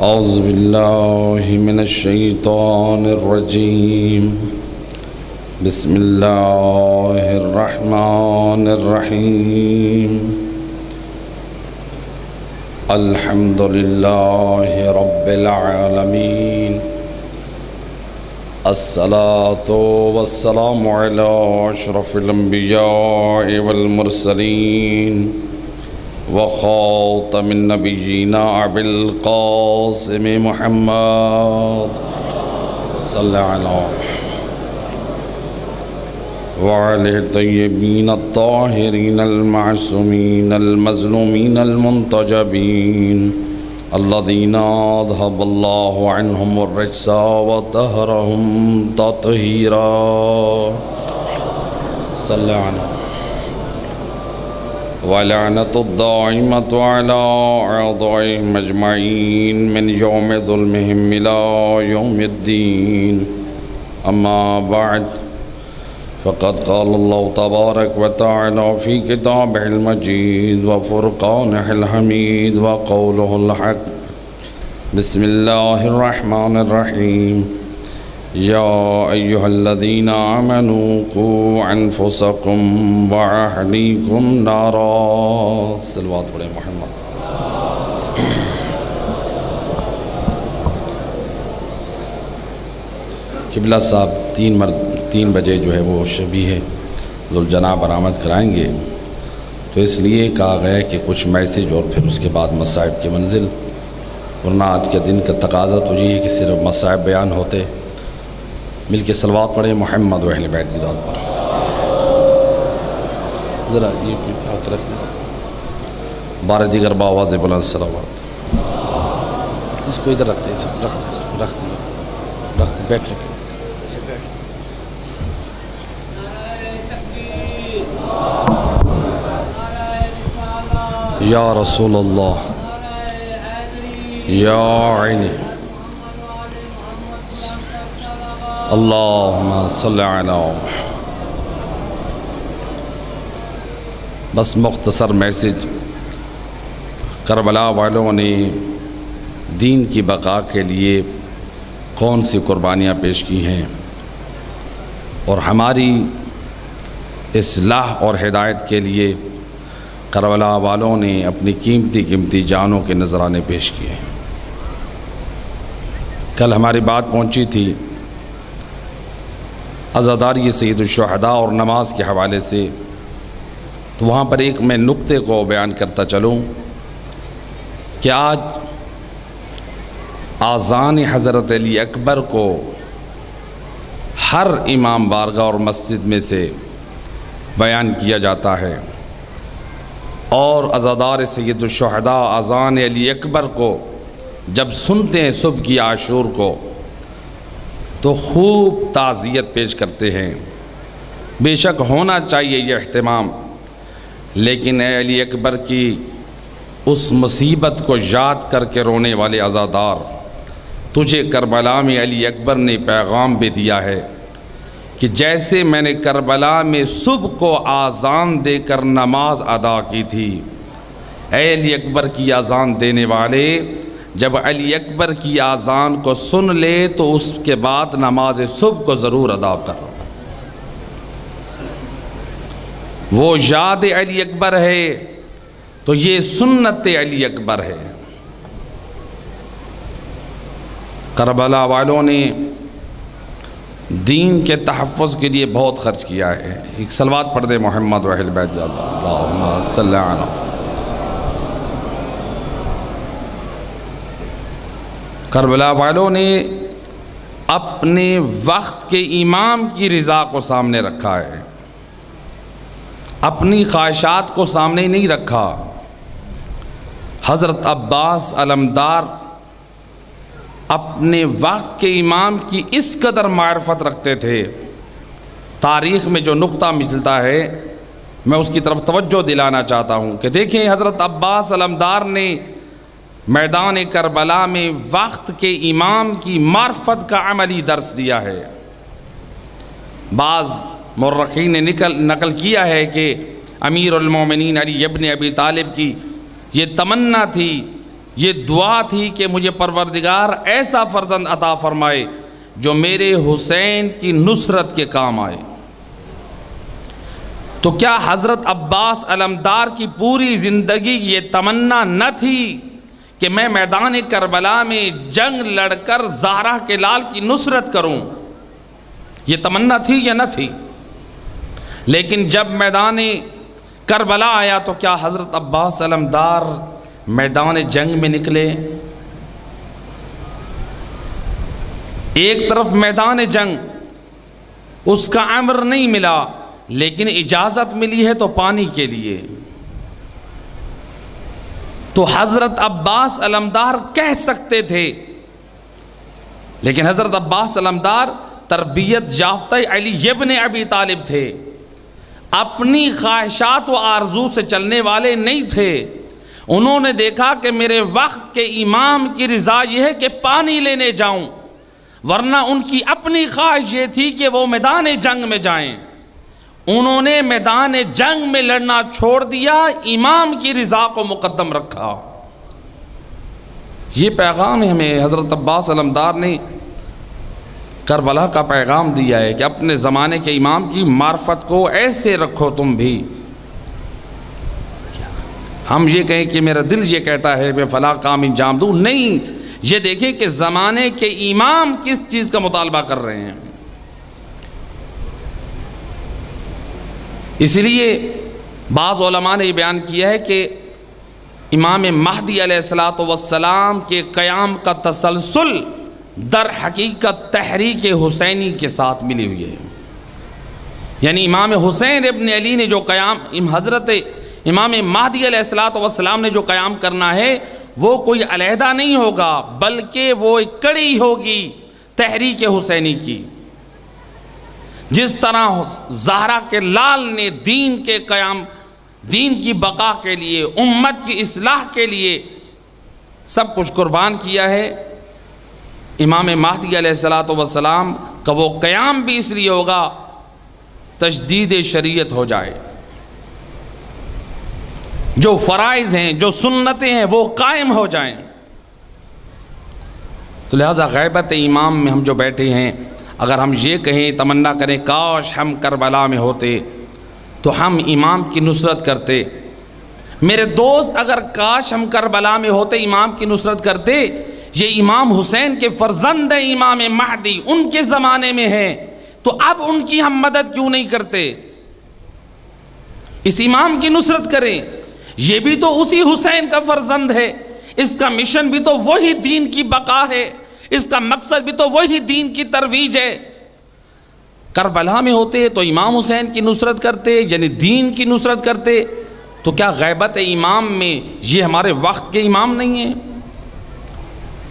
اعوذ باللہ من الشیطان الرجیم بسم اللہ الرحمن الرحیم الحمد للہ رب العالمین الصلاة والسلام علی اشرف الانبیاء والمرسلین وخاتم النبیین ابی القاسم محمد صلی اللہ وعلى الطيبين الطاهرين المعصومين المظلومين المنتجبين الذين أذهب الله عنهم الرجس وطهرهم تطهيرا صلى على ولعنة الدائمة على أعدائهم أجمعين من يوم ظلمهم إلى يوم الدين أما بعد فقد قال الله تبارك وتعالى في كتابه المجيد وفرقانه الحميد وقوله الحق بسم الله الرحمن الرحيم يا أيها الذين آمنوا قوا أنفسكم وأهليكم نارا صلوات پڑھیں محمد قبلہ صاحب 3 بجے جو ہے وہ شبیہ ذوالجناح برآمد کرائیں گے، تو اس لیے کہا گیا ہے کہ کچھ میسیج اور پھر اس کے بعد مصائب کی منزل، ورنہ آج کے دن کا تقاضا تو یہ ہے کہ صرف مصائب بیان ہوتے۔ مل کے صلوات پڑھیں محمد و اہل بیت کی ذات پر۔ ذرا یہ آکر رکھ دیں، بارہ دیگر باواز بلند صلوات، اس کو ادھر رکھتے بیٹھ لیں۔ یا رسول اللہ یا عینی اللہم صلی علی بس مختصر میسج، کربلا والوں نے دین کی بقا کے لیے کون سی قربانیاں پیش کی ہیں، اور ہماری اصلاح اور ہدایت کے لیے کربلا والوں نے اپنی قیمتی جانوں کے نذرانے پیش کیے ہیں۔ کل ہماری بات پہنچی تھی عزاداری سید الشہداء اور نماز کے حوالے سے، تو وہاں پر ایک میں نقطے کو بیان کرتا چلوں کہ آج آذان حضرت علی اکبر کو ہر امام بارگاہ اور مسجد میں سے بیان کیا جاتا ہے، اور عزادار سید الشہداء اذان علی اکبر کو جب سنتے ہیں صبح کی عاشور کو تو خوب تعزیت پیش کرتے ہیں۔ بے شک ہونا چاہیے یہ اہتمام، لیکن اے علی اکبر کی اس مصیبت کو یاد کر کے رونے والے عزادار، تجھے کربلا میں علی اکبر نے پیغام بھی دیا ہے کہ جیسے میں نے کربلا میں صبح کو آذان دے کر نماز ادا کی تھی، اے علی اکبر کی آذان دینے والے، جب علی اکبر کی آذان کو سن لے تو اس کے بعد نماز صبح کو ضرور ادا کر۔ وہ یاد علی اکبر ہے تو یہ سنت علی اکبر ہے۔ کربلا والوں نے دین کے تحفظ کے لیے بہت خرچ کیا ہے۔ ایک صلوات پڑھ دے محمد و اہل بیت اللہم صلی علی۔ کربلا والوں نے اپنے وقت کے امام کی رضا کو سامنے رکھا ہے، اپنی خواہشات کو سامنے نہیں رکھا۔ حضرت عباس علمدار اپنے وقت کے امام کی اس قدر معرفت رکھتے تھے، تاریخ میں جو نقطہ ملتا ہے میں اس کی طرف توجہ دلانا چاہتا ہوں کہ دیکھیں حضرت عباس علمدار نے میدان کربلا میں وقت کے امام کی معرفت کا عملی درس دیا ہے۔ بعض مورخین نے نقل کیا ہے کہ امیر المومنین علی ابن ابی طالب کی یہ تمنا تھی یہ دعا تھی کہ مجھے پروردگار ایسا فرزند عطا فرمائے جو میرے حسین کی نصرت کے کام آئے۔ تو کیا حضرت عباس علمدار کی پوری زندگی یہ تمنا نہ تھی کہ میں میدان کربلا میں جنگ لڑ کر زہرا کے لال کی نصرت کروں؟ یہ تمنا تھی یا نہ تھی؟ لیکن جب میدان کربلا آیا تو کیا حضرت عباس علمدار میدان جنگ میں نکلے؟ ایک طرف میدان جنگ، اس کا امر نہیں ملا، لیکن اجازت ملی ہے تو پانی کے لیے۔ تو حضرت عباس علمدار کہہ سکتے تھے، لیکن حضرت عباس علمدار تربیت یافتہ علی ابن ابی طالب تھے، اپنی خواہشات و آرزو سے چلنے والے نہیں تھے۔ انہوں نے دیکھا کہ میرے وقت کے امام کی رضا یہ ہے کہ پانی لینے جاؤں، ورنہ ان کی اپنی خواہش یہ تھی کہ وہ میدان جنگ میں جائیں۔ انہوں نے میدان جنگ میں لڑنا چھوڑ دیا، امام کی رضا کو مقدم رکھا۔ یہ پیغام ہمیں حضرت عباس علمدار نے کربلا کا پیغام دیا ہے کہ اپنے زمانے کے امام کی معرفت کو ایسے رکھو تم بھی۔ ہم یہ کہیں کہ میرا دل یہ کہتا ہے میں فلاں کام انجام دوں، نہیں، یہ دیکھیں کہ زمانے کے امام کس چیز کا مطالبہ کر رہے ہیں۔ اس لیے بعض علماء نے یہ بیان کیا ہے کہ امام مہدی علیہ السلام کے قیام کا تسلسل در حقیقت تحریک حسینی کے ساتھ ملی ہوئی ہے۔ یعنی امام حسین ابن علی نے جو قیام، حضرت امام مہدی علیہ السلام نے جو قیام کرنا ہے وہ کوئی علیحدہ نہیں ہوگا، بلکہ وہ ایک کڑی ہوگی تحریک حسینی کی۔ جس طرح زہرا کے لال نے دین کے قیام، دین کی بقا کے لیے، امت کی اصلاح کے لیے سب کچھ قربان کیا ہے، امام مہدی علیہ السلام کا وہ قیام بھی اس لیے ہوگا تجدید شریعت ہو جائے، جو فرائض ہیں، جو سنتیں ہیں وہ قائم ہو جائیں۔ تو لہذا غیبت امام میں ہم جو بیٹھے ہیں، اگر ہم یہ کہیں، تمنا کریں کاش ہم کربلا میں ہوتے تو ہم امام کی نصرت کرتے۔ میرے دوست، اگر کاش ہم کربلا میں ہوتے امام کی نصرت کرتے، یہ امام حسین کے فرزند ہیں، امام مہدی ان کے زمانے میں ہیں، تو اب ان کی ہم مدد کیوں نہیں کرتے؟ اس امام کی نصرت کریں، یہ بھی تو اسی حسین کا فرزند ہے، اس کا مشن بھی تو وہی دین کی بقا ہے، اس کا مقصد بھی تو وہی دین کی ترویج ہے۔ کربلا میں ہوتے تو امام حسین کی نصرت کرتے، یعنی دین کی نصرت کرتے، تو کیا غیبت امام میں یہ ہمارے وقت کے امام نہیں ہیں؟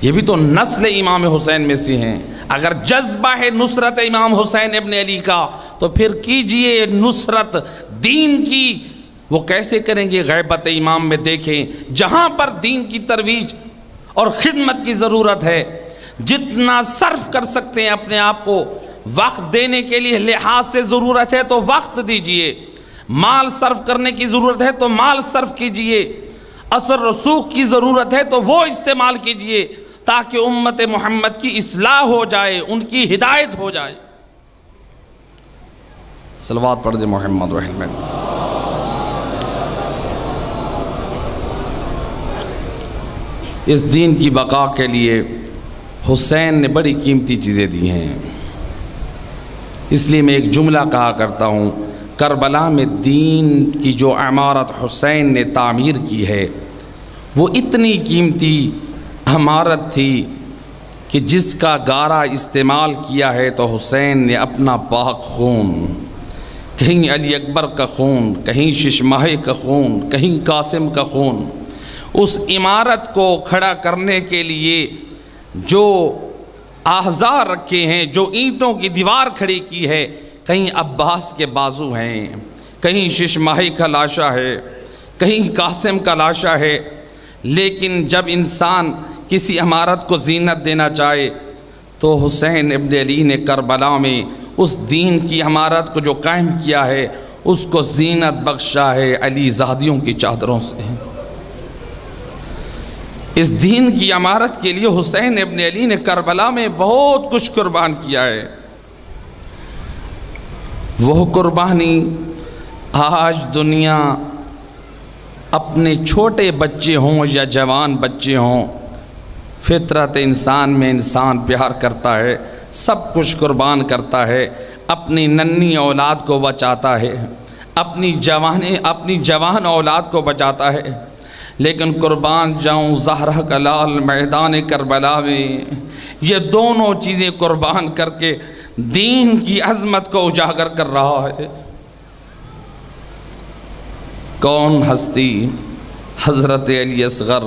یہ بھی تو نسل امام حسین میں سے ہیں۔ اگر جذبہ ہے نصرت امام حسین ابن علی کا تو پھر کیجئے نصرت دین کی۔ وہ کیسے کریں گے؟ غیبت امام میں دیکھیں، جہاں پر دین کی ترویج اور خدمت کی ضرورت ہے، جتنا صرف کر سکتے ہیں اپنے آپ کو وقت دینے کے لیے، لحاظ سے ضرورت ہے تو وقت دیجئے، مال صرف کرنے کی ضرورت ہے تو مال صرف کیجئے، اثر رسوخ کی ضرورت ہے تو وہ استعمال کیجئے، تاکہ امت محمد کی اصلاح ہو جائے، ان کی ہدایت ہو جائے۔ صلوات پڑھ دے محمد و احمد۔ اس دین کی بقا کے لیے حسین نے بڑی قیمتی چیزیں دی ہیں، اس لیے میں ایک جملہ کہا کرتا ہوں، کربلا میں دین کی جو عمارت حسین نے تعمیر کی ہے وہ اتنی قیمتی عمارت تھی کہ جس کا گارا استعمال کیا ہے تو حسین نے اپنا پاک خون، کہیں علی اکبر کا خون، کہیں ششماہی کا خون، کہیں قاسم کا خون، اس عمارت کو کھڑا کرنے کے لیے جو اعضاء رکھے ہیں، جو اینٹوں کی دیوار کھڑی کی ہے، کہیں عباس کے بازو ہیں، کہیں ششماہی کا لاشا ہے، کہیں قاسم کا لاشا ہے۔ لیکن جب انسان کسی عمارت کو زینت دینا چاہے تو حسین ابن علی نے کربلا میں اس دین کی عمارت کو جو قائم کیا ہے اس کو زینت بخشا ہے علی زادیوں کی چادروں سے۔ اس دین کی عمارت کے لیے حسین ابن علی نے کربلا میں بہت کچھ قربان کیا ہے۔ وہ قربانی آج دنیا اپنے چھوٹے بچے ہوں یا جوان بچے ہوں، فطرت انسان میں انسان پیار کرتا ہے، سب کچھ قربان کرتا ہے، اپنی ننھی اولاد کو بچاتا ہے، اپنی جوان اولاد کو بچاتا ہے، لیکن قربان جاؤں زہرہ کا لال میدان کربلا میں یہ دونوں چیزیں قربان کر کے دین کی عظمت کو اجاگر کر رہا ہے۔ کون ہستی؟ حضرت علی اصغر،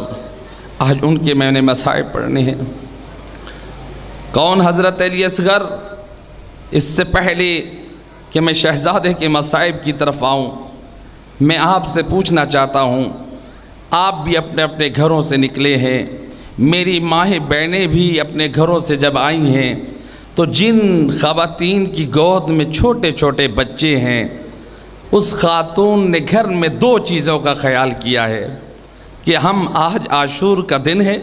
آج ان کے میں نے مصائب پڑھنے ہیں۔ کون حضرت علی اصغر؟ اس سے پہلے کہ میں شہزادے کے مصائب کی طرف آؤں، میں آپ سے پوچھنا چاہتا ہوں، آپ بھی اپنے اپنے گھروں سے نکلے ہیں، میری ماں بہنیں بھی اپنے گھروں سے جب آئی ہیں تو جن خواتین کی گود میں چھوٹے چھوٹے بچے ہیں، اس خاتون نے گھر میں دو چیزوں کا خیال کیا ہے کہ ہم آج عاشور کا دن ہے،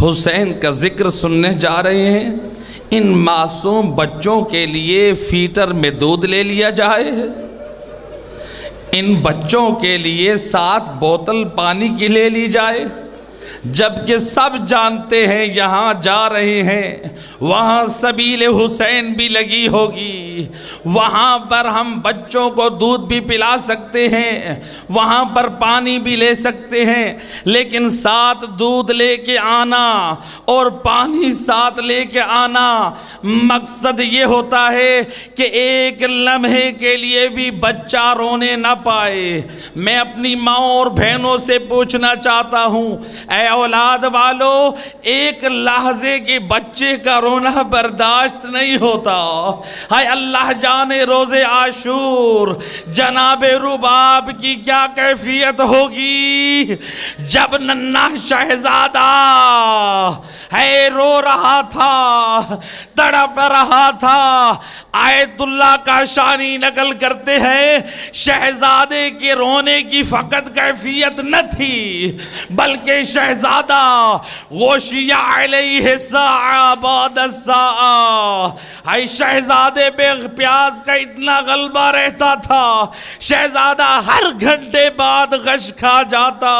حسین کا ذکر سننے جا رہے ہیں، ان معصوم بچوں کے لیے فیٹر میں دودھ لے لیا جائے، ان بچوں کے لیے 7 بوتل پانی کی لے لی جائے، جبکہ سب جانتے ہیں یہاں جا رہے ہیں وہاں سبیل حسین بھی لگی ہوگی، وہاں پر ہم بچوں کو دودھ بھی پلا سکتے ہیں، وہاں پر پانی بھی لے سکتے ہیں، لیکن 7 دودھ لے کے آنا اور پانی 7 لے کے آنا، مقصد یہ ہوتا ہے کہ ایک لمحے کے لیے بھی بچہ رونے نہ پائے۔ میں اپنی ماں اور بہنوں سے پوچھنا چاہتا ہوں، اے اولاد والو، ایک لحظے کے بچے کا رونا برداشت نہیں ہوتا۔ ہائے اللہ جانے روز عاشور جناب رباب کی کیا کیفیت ہوگی جب ننھا شہزادہ ہے رو رہا تھا، تڑپ رہا تھا۔ آیت اللہ کاشانی نقل کرتے ہیں شہزادے کے رونے کی فقط کیفیت نہ تھی، بلکہ شہزادہ غوشی علیہ الساعہ بعد الساعہ، ہے شہزادے پہ پیاس کا اتنا غلبہ رہتا تھا، شہزادہ ہر گھنٹے بعد غش کھا جاتا۔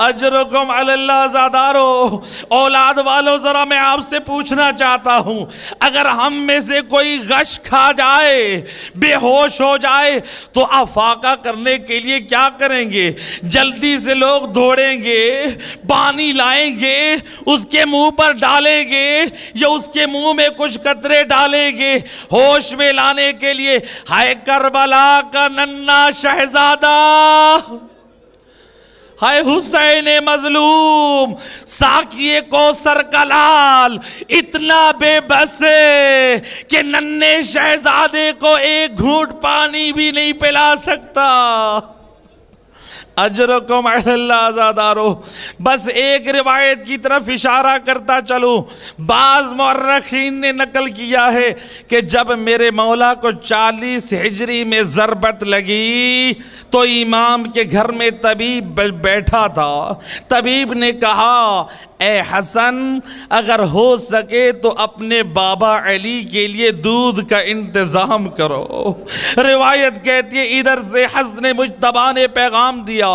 اجرکم علی اللہ زادارو، اولاد والو، ذرا میں آپ سے پوچھنا چاہتا ہوں، اگر ہم میں سے کوئی غش کھا جائے، بے ہوش ہو جائے تو افاقہ کرنے کے لیے کیا کریں گے؟ جلدی سے لوگ دوڑیں گے، پانی لائیں گے، اس کے منہ پر ڈالیں گے یا اس کے منہ میں کچھ قطرے ڈالیں گے ہوش میں لانے کے لیے۔ ہائے کربلا کا ننھا شہزادہ، ہائے حسین مظلوم، ساقی کوثر کا لال، اتنا بے بس ہے کہ ننھے شہزادے کو ایک گھونٹ پانی بھی نہیں پلا سکتا۔ اجرکم علی اللہ زادارو، بس ایک روایت کی طرف اشارہ کرتا چلوں، بعض مورخین نے نقل کیا ہے کہ جب میرے مولا کو 40 ہجری میں ضربت لگی تو امام کے گھر میں طبیب بیٹھا تھا، طبیب نے کہا اے حسن، اگر ہو سکے تو اپنے بابا علی کے لیے دودھ کا انتظام کرو۔ روایت کہتی ہے ادھر سے حسن مجتبیٰ نے پیغام دیا،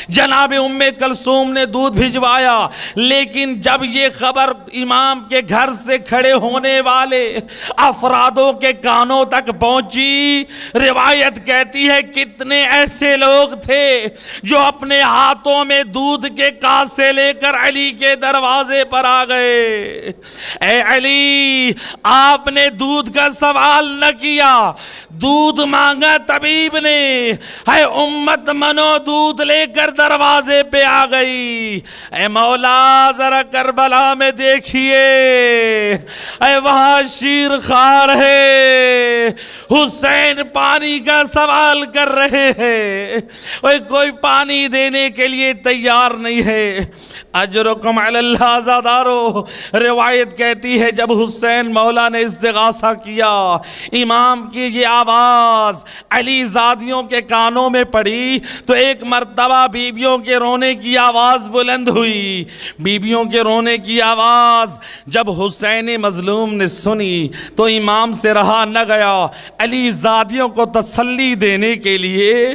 جناب ام کلثوم نے دودھ بھجوایا، لیکن جب یہ خبر امام کے گھر سے کھڑے ہونے والے افرادوں کے کانوں تک پہنچی، روایت کہتی ہے کتنے ایسے لوگ تھے جو اپنے ہاتھوں میں دودھ کے کاسے لے کر علی کے دروازے پر آ گئے۔ اے علی، آپ نے دودھ کا سوال نہ کیا، دودھ مانگا طبیب نے، ہے امت منو دودھ لے کر دروازے پہ آ گئی۔ اے مولا ذرا کربلا میں دیکھیے، اے وہاں شیر خوار ہے، حسین پانی کا سوال کر رہے ہیں، کوئی پانی دینے کے لیے تیار نہیں ہے۔ اجرکم علی اللہ عزادارو، روایت کہتی ہے جب حسین مولا نے استغاثہ کیا، امام کی یہ آواز علی زادیوں کے کانوں میں پڑی تو ایک مرتبہ بیویوں کے رونے کی آواز بلند ہوئی۔ بیویوں کے رونے کی آواز جب حسین مظلوم نے سنی تو امام سے رہا نہ گیا، علی زادیوں کو تسلی دینے کے لیے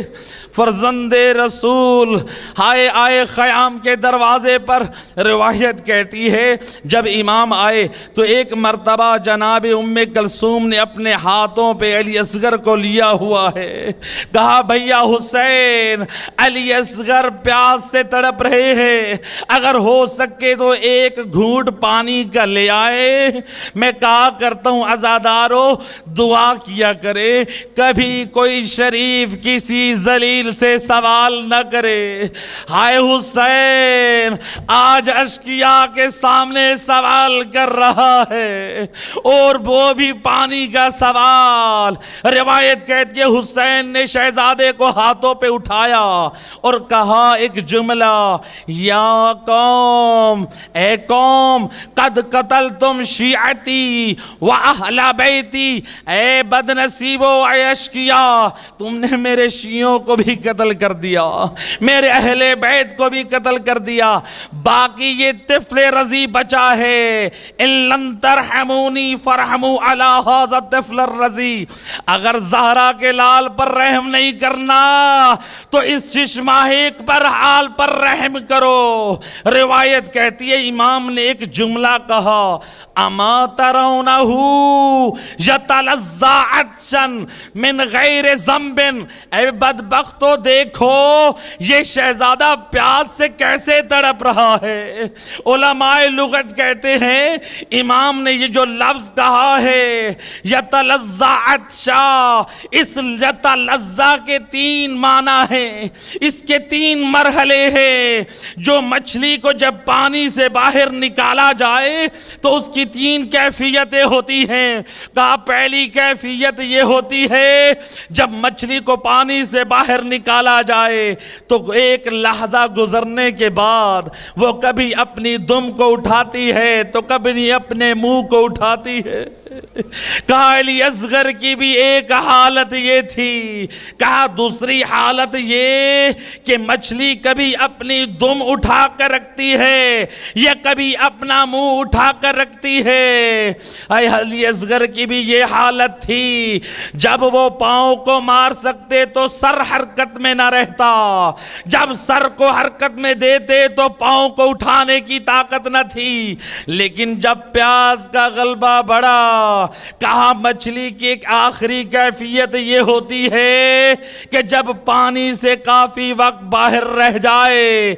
فرزند رسول آئے خیام کے دروازے پر۔ روایت کہتی ہے جب امام آئے تو ایک مرتبہ جناب ام کلثوم نے اپنے ہاتھوں پہ علی اصغر کو لیا ہوا ہے، کہا بھیا حسین، علی اصغر پیاس سے تڑپ رہے ہیں، اگر ہو سکے تو ایک گھونٹ پانی کا لے آئے۔ میں کہا کرتا ہوں عزادارو دعا کیا کرے، کبھی کوئی شریف کسی ذلیل سے سوال نہ کرے۔ ہائے حسین آج اشقیاء کے سامنے سوال کر رہا ہے اور وہ بھی پانی کا سوال۔ روایت کہتی ہے حسین نے شہزادے کو ہاتھوں پہ اٹھایا اور کہا ایک جملہ، یا قوم، اے قوم، قد قتلتم شیعتی و اہل بیتی، اے بد نصیبو اے اشقیاء، تم نے میرے شیعوں کو بھی قتل کر دیا، میرے اہل بیت کو بھی قتل کر دیا، باقی یہ طفل رضی بچا ہے۔ ان لن ترحمونی فرحموا علی ھذا الطفل الرضی، اگر زہرا کے لال پر رحم نہیں کرنا تو اس ششماہک پر حال پر رحم کرو۔ روایت کہتی ہے امام نے ایک جملہ کہا، اما ترونہ یتلظی عطشا من غیر ذنب، اے بدبختو دیکھو یہ شہزادہ پیاس سے کیسے تڑپ رہا ہے۔ علماء لغت کہتے ہیں امام نے یہ جو لفظ کہا ہے یتلظی عطشا، اس یتلظی کے 3 معنی ہیں، اس کے 3 مرحلے ہیں۔ جو مچھلی کو جب پانی سے باہر نکالا جائے تو اس کی 3 کیفیتیں ہوتی ہیں۔ کہا پہلی کیفیت یہ ہوتی ہے جب مچھلی کو پانی سے باہر نکالا جائے تو ایک لحظہ گزرنے کے بعد وہ کبھی اپنی دم کو اٹھاتی ہے تو کبھی اپنے منہ کو اٹھاتی ہے۔ کہا علی اصغر کی بھی ایک حالت یہ تھی، کہا دوسری حالت یہ کہ مچھلی کبھی اپنی دم اٹھا کر رکھتی ہے یا کبھی اپنا منہ اٹھا کر رکھتی ہے۔ علی اصغر کی بھی یہ حالت تھی، جب وہ پاؤں کو مار سکتے تو سر حرکت میں نہ رہتا، جب سر کو حرکت میں دیتے تو پاؤں کو اٹھانے کی طاقت نہ تھی، لیکن جب پیاس کا غلبہ بڑھا، کہا مچھلی کی ایک آخری کیفیت یہ ہوتی ہے کہ جب پانی سے کافی وقت باہر رہ جائے،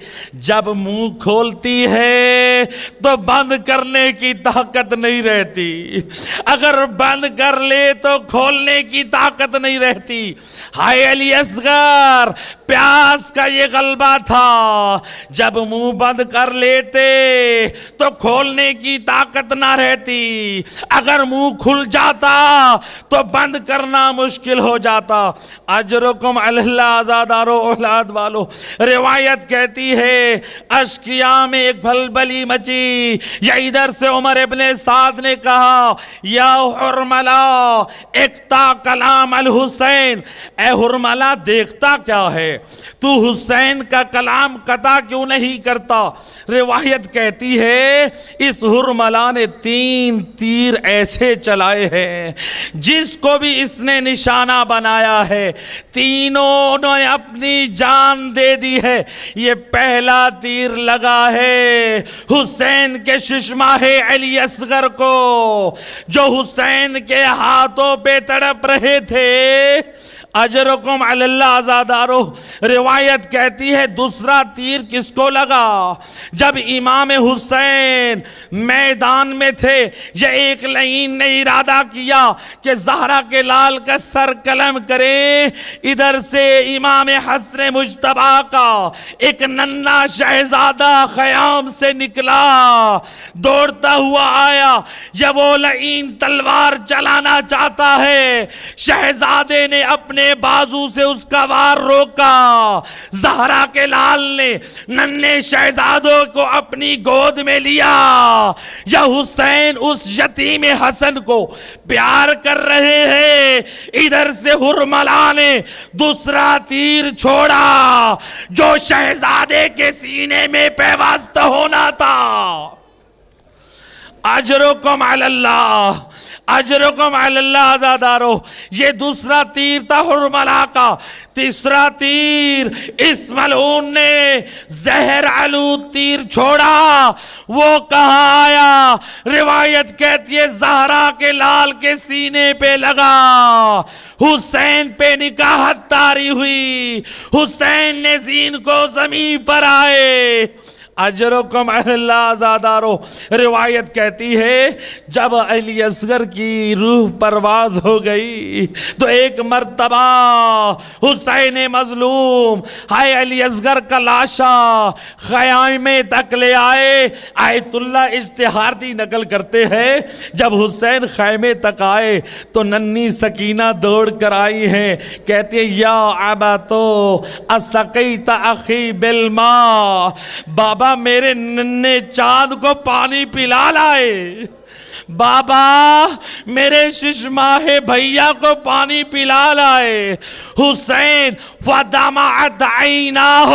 جب منہ کھولتی ہے تو بند کرنے کی طاقت نہیں رہتی، اگر بند کر لے تو کھولنے کی طاقت نہیں رہتی۔ ہائے علی اصغر، پیاس کا یہ غلبہ تھا، جب منہ بند کر لیتے تو کھولنے کی طاقت نہ رہتی، اگر منہ کھل جاتا تو بند کرنا مشکل ہو جاتا۔ اجرکم علی اللہ عزادارو اولاد والو، روایت کہتی ہے اشقیاء میں ایک بھلبلی مچی، یا ادھر سے عمر ابن سعد نے کہا یا حرملہ اقطع کلام الحسین، اے حرملہ دیکھتا کیا ہے، تو حسین کا کلام قطع کیوں نہیں کرتا۔ روایت کہتی ہے اس حرملہ نے 3 تیر ایسے چلائے ہیں جس کو بھی اس نے نشانہ بنایا ہے، تینوں نے اپنی جان دے دی ہے۔ یہ پہلا تیر لگا ہے حسین کے ششماہ علی اصغر کو، جو حسین کے ہاتھوں پہ تڑپ رہے تھے۔ اجرکم علی اللہ عزادارو، روایت کہتی ہے دوسرا تیر کس کو لگا، جب امام حسین میدان میں تھے، یہ ایک لعین نے ارادہ کیا کہ زہرا کے لال کا سر قلم کرے، ادھر سے امام حسن مجتبیٰ کا ایک ننھا شہزادہ خیام سے نکلا، دوڑتا ہوا آیا، یا وہ لعین تلوار چلانا چاہتا ہے، شہزادے نے اپنے نے بازو سے اس کا وار روکا۔ زہرا کے لال نے ننھے شہزادوں کو اپنی گود میں لیا۔ یا حسین اس یتیم حسن کو پیار کر رہے ہیں، ادھر سے حرملا نے دوسرا تیر چھوڑا جو شہزادے کے سینے میں پیوست ہونا تھا۔ اجرکم علی اللہ، اجرکم علی اللہ عزادارو، یہ دوسرا تیر تھا حرملا کا۔ تیسرا تیر اس ملعون نے زہر آلود تیر چھوڑا، وہ کہاں آیا؟ روایت کہتی ہے زہرا کے لال کے سینے پہ لگا، حسین پہ نکاحت طاری ہوئی، حسین نے زین کو زمین پر آئے۔ اجرکم علی اللہ عزادارو، روایت کہتی ہے جب علی اصغر کی روح پرواز ہو گئی تو ایک مرتبہ حسین مظلوم ہائے علی اصغر کا لاشا خیمے تک لے آئے۔ آیت اللہ اجتہادی نقل کرتے ہیں جب حسین خیمے تک آئے تو ننھی سکینہ دوڑ کر آئی ہیں، کہتے ہیں یا عباتو اسقیت اخی بالماء، بابا میرے ننھے چاند کو پانی پلا لائے، بابا میرے ششماہ بھیا کو پانی پلا لائے۔ حسین وَدَمَعَتْ عَيْنَاهُ،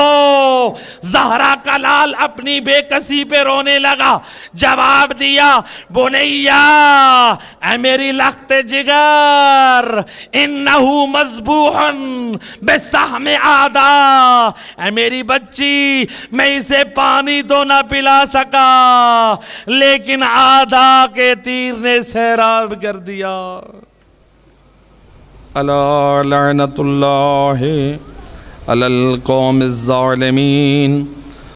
زہرا کا لال اپنی بے کسی پہ رونے لگا، جواب دیا بنیا اے میری لخت جگر انہو مذبوح بسہم اعداء، اے میری بچی میں اسے پانی تو نہ پلا سکا لیکن اعداء کے تیر نے سیراب کر دیا۔ الا لعنت اللہ علی القوم الظالمین۔